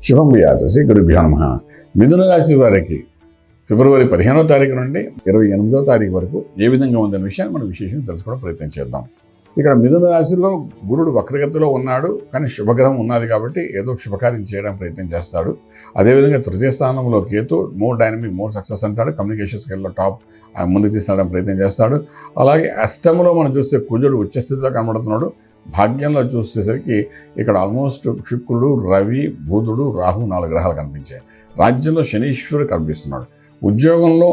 శుభం వ్యాధి శ్రీ గురుభ్యో నమః. మిథున రాశి వారికి ఫిబ్రవరి 15వ తారీఖు నుండి 28వ తారీఖు వరకు ఏ విధంగా ఉందనే విషయాన్ని మనం విశేషంగా తెలుసుకోవడం ప్రయత్నం చేద్దాం. ఇక్కడ మిథున రాశిలో గురుడు వక్రగతిలో ఉన్నాడు, కానీ శుభగ్రహం ఉన్నది కాబట్టి ఏదో శుభకార్యం చేయడానికి ప్రయత్నం చేస్తాడు. అదేవిధంగా తృతీయ స్థానంలో Ketu more dynamic, more success అంటాడు. కమ్యూనికేషన్ స్కిల్లో టాప్ ముందుకు తీసుకెళ్ళడానికి ప్రయత్నం చేస్తాడు. అలాగే అష్టంలో మనం చూస్తే కుజుడు ఉచ్చస్థితిలో కనబడుతున్నాడు. భాగ్యంలో చూసేసరికి ఇక్కడ ఆల్మోస్ట్ శుక్రుడు, రవి, బుధుడు, రాహు 4 గ్రహాలు కనిపించాయి. రాజ్యంలో శనీశ్వరుడు కనిపిస్తున్నాడు. ఉద్యోగంలో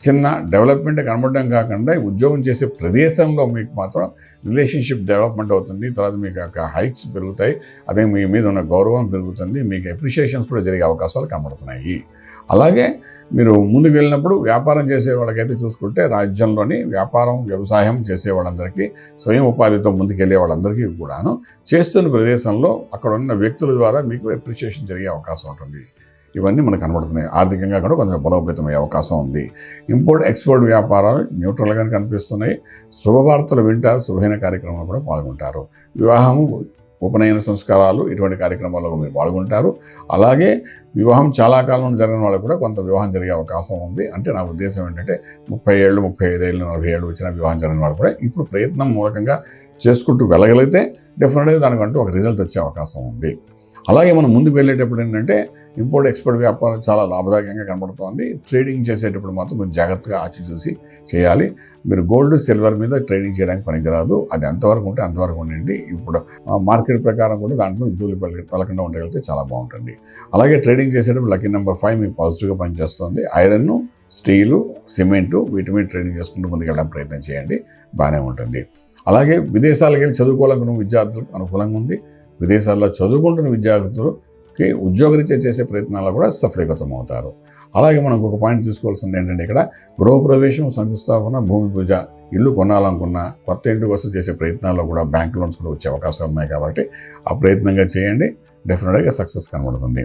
చిన్న డెవలప్మెంట్ కనబడడం కాకుండా ఉద్యోగం చేసే ప్రదేశంలో మీకు మాత్రం రిలేషన్షిప్ డెవలప్మెంట్ అవుతుంది. తర్వాత మీకు యొక్క హైక్స్ పెరుగుతాయి. అదే మీ మీద ఉన్న గౌరవం పెరుగుతుంది. మీకు అప్రిషియేషన్స్ కూడా జరిగే అవకాశాలు కనబడుతున్నాయి. అలాగే మీరు ముందుకు వెళ్ళినప్పుడు వ్యాపారం చేసే వాళ్ళకైతే చూసుకుంటే రాజ్యంలోని వ్యాపారం, వ్యవసాయం చేసే వాళ్ళందరికీ, స్వయం ఉపాధితో ముందుకెళ్ళే వాళ్ళందరికీ కూడాను చేస్తున్న ప్రదేశంలో అక్కడ ఉన్న వ్యక్తుల ద్వారా మీకు అప్రిషియేషన్ జరిగే అవకాశం ఉంటుంది. ఇవన్నీ మనకు కనబడుతున్నాయి. ఆర్థికంగా కూడా కొంచెం బలోపేతమయ్యే అవకాశం ఉంది. ఇంపోర్ట్ ఎక్స్పోర్ట్ వ్యాపారాలు న్యూట్రల్గానే కనిపిస్తున్నాయి. శుభవార్తలు వింటారు. శుభమైన కార్యక్రమాలు కూడా పాల్గొంటారు. వివాహము, ఉపనయన సంస్కారాలు, ఇటువంటి కార్యక్రమాల్లో మీరు పాల్గొంటారు. అలాగే వివాహం చాలా కాలం జరిగిన వాళ్ళకు కూడా కొంత వివాహం జరిగే అవకాశం ఉంది. అంటే నా ఉద్దేశం ఏంటంటే 30 ఏళ్ళు, 35 ఏళ్ళు, 40 ఏళ్ళు వచ్చిన వివాహం జరిగిన వాళ్ళు కూడా ఇప్పుడు ప్రయత్నం మూలకంగా చేసుకుంటూ వెళ్ళగలిగితే డెఫినెట్గా దానికంటూ ఒక రిజల్ట్ వచ్చే అవకాశం ఉంది. అలాగే మనం ముందుకు వెళ్ళేటప్పుడు ఏంటంటే ఇంపోర్ట్ ఎక్స్పోర్ట్ వ్యాపారం చాలా లాభదాయకంగా కనబడుతోంది. ట్రేడింగ్ చేసేటప్పుడు మాత్రం మీరు జాగ్రత్తగా ఆచిచూసి చేయాలి. మీరు గోల్డ్, సిల్వర్ మీద ట్రేడింగ్ చేయడానికి పనికిరాదు. అది ఎంతవరకు ఉంటే అంతవరకు ఉండండి. ఇప్పుడు మార్కెట్ ప్రకారం కూడా దాంట్లో జూలు పలకుండా ఉండగలిగితే చాలా బాగుంటుంది. అలాగే ట్రేడింగ్ చేసేటప్పుడు లక్కీ నెంబర్ 5 మీకు పాజిటివ్గా పనిచేస్తుంది. ఐరన్, స్టీలు, సిమెంటు వీటి మీద ట్రేడింగ్ చేసుకుంటూ ముందుకెళ్ళడానికి ప్రయత్నం చేయండి. బాగానే ఉంటుంది. అలాగే విదేశాలకు వెళ్ళి చదువుకోవాలనుకున్న విద్యార్థులకు అనుకూలంగా ఉంది. విదేశాల్లో చదువుకుంటున్న విద్యార్థులకి ఉద్యోగరీత్యా చేసే ప్రయత్నాల్లో కూడా సఫలీకృతం అవుతారు. అలాగే మనం ఒక పాయింట్ తీసుకోవాల్సింది ఏంటంటే ఇక్కడ గృహప్రవేశం, శంకుస్థాపన, భూమి పూజ, ఇల్లు కొనాలనుకున్న, కొత్త ఇంటి కోసం చేసే ప్రయత్నాల్లో కూడా బ్యాంక్ లోన్స్ కూడా వచ్చే అవకాశాలు ఉన్నాయి. కాబట్టి ఆ ప్రయత్నంగా చేయండి. డెఫినెట్గా సక్సెస్ కనబడుతుంది.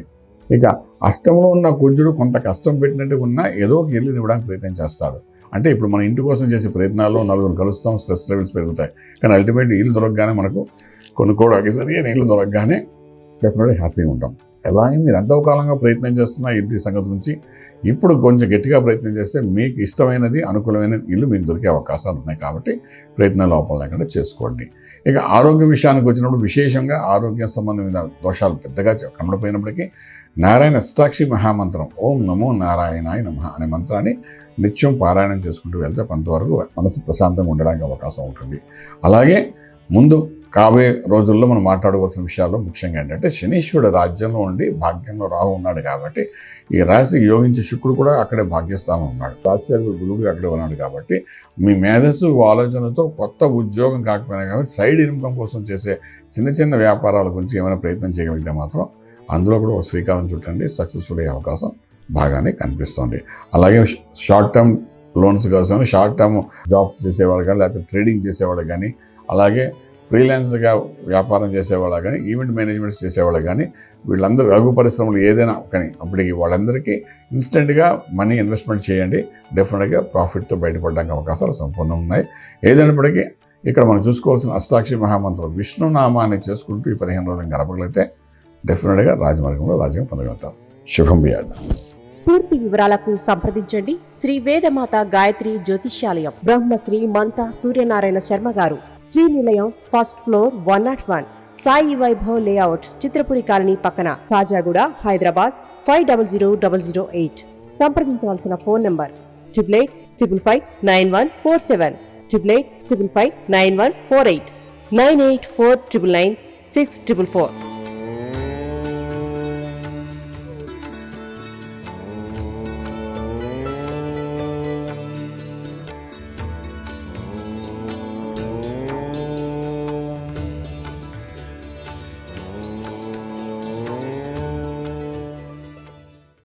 ఇక అష్టంలో ఉన్న కుజుడు కొంత కష్టం పెట్టినట్టు ఉన్నా ఏదో ఒక ఇల్లుని ఇవ్వడానికి ప్రయత్నం చేస్తాడు. అంటే ఇప్పుడు మన ఇంటి కోసం చేసే ప్రయత్నాల్లో నలుగురు కలుస్తాం, స్ట్రెస్ లెవెల్స్ పెరుగుతాయి. కానీ అల్టిమేట్లీ ఇల్లు దొరకగానే మనకు కొనుక్కోవడానికి సరైన ఇల్లు దొరకగానే డెఫినెట్గా హ్యాపీగా ఉంటాం. అలాగే మీరు ఎంతో కాలంగా ప్రయత్నం చేస్తున్న ఇంటి సంగతి నుంచి ఇప్పుడు కొంచెం గట్టిగా ప్రయత్నం చేస్తే మీకు ఇష్టమైనది, అనుకూలమైన ఇల్లు మీకు దొరికే అవకాశాలు ఉన్నాయి. కాబట్టి ప్రయత్నం లోపం లేకుండా చేసుకోండి. ఇక ఆరోగ్య విషయానికి వచ్చినప్పుడు విశేషంగా ఆరోగ్య సంబంధమైన దోషాలు పెద్దగా కనబడిపోయినప్పటికీ నారాయణ అష్టాక్షి మహామంత్రం ఓం నమో నారాయణాయ నమః అనే మంత్రాన్ని నిత్యం పారాయణం చేసుకుంటూ వెళ్తే కొంతవరకు మనసు ప్రశాంతంగా ఉండడానికి అవకాశం ఉంటుంది. అలాగే ముందు కాబోయే రోజుల్లో మనం మాట్లాడుకోవాల్సిన విషయాల్లో ముఖ్యంగా ఏంటంటే శనీశ్వరుడు రాజ్యంలో ఉండి భాగ్యంలో రాహు ఉన్నాడు. కాబట్టి ఈ రాశికి యోగించే శుక్రుడు కూడా అక్కడే భాగ్యస్థానం ఉన్నాడు. రాశి గురువుడు అక్కడే ఉన్నాడు. కాబట్టి మీ మేధస్సు, ఆలోచనతో కొత్త ఉద్యోగం కాకపోయినా కాబట్టి సైడ్ ఇన్కమ్ కోసం చేసే చిన్న చిన్న వ్యాపారాల గురించి ఏమైనా ప్రయత్నం చేయగలిగితే మాత్రం అందులో కూడా ఒక శ్రీకారం చుట్టండి. సక్సెస్ఫుల్ అయ్యే అవకాశం బాగానే కనిపిస్తుంది. అలాగే షార్ట్ టర్మ్ లోన్స్ కోసం, షార్ట్ టర్మ్ జాబ్స్ చేసేవాళ్ళు కానీ, లేకపోతే ట్రేడింగ్ చేసేవాళ్ళు కానీ, అలాగే ఫ్రీలాన్స్గా వ్యాపారం చేసేవాళ్ళు కానీ, ఈవెంట్ మేనేజ్మెంట్స్ చేసేవాళ్ళు కానీ, వీళ్ళందరూ రఘు పరిశ్రమలు ఏదైనా కానీ అప్పటికి వాళ్ళందరికీ ఇన్స్టెంట్గా మనీ ఇన్వెస్ట్మెంట్ చేయండి. డెఫినెట్గా ప్రాఫిట్తో బయటపడడానికి అవకాశాలు సంపూర్ణంగా ఉన్నాయి. ఏదైనప్పటికీ ఇక్కడ మనం చూసుకోవాల్సిన అష్టాక్షి మహామంత్రం విష్ణునామాన్ని చేసుకుంటూ ఈ 15 రోజులు గడపగలిగితే డెఫినెట్గా రాజమార్గంలో రాజ్యం పొందగలుగుతారు. శుభం వ్యాధి. పూర్తి వివరాలకు సంప్రదించండి శ్రీ వేదమాత గాయత్రి జ్యోతిష్యాలయం, బ్రహ్మశ్రీ మంతా సూర్యనారాయణ శర్మ గారు, Srinilayam, first floor, 101, Sai Vaibhav layout, Chitrapuri colony పక్కన, కాజాగూడ, హైదరాబాద్ 500008. సంప్రదించవలసిన ఫోన్ నంబర్ 8855559147, 8855559148, 9849996644.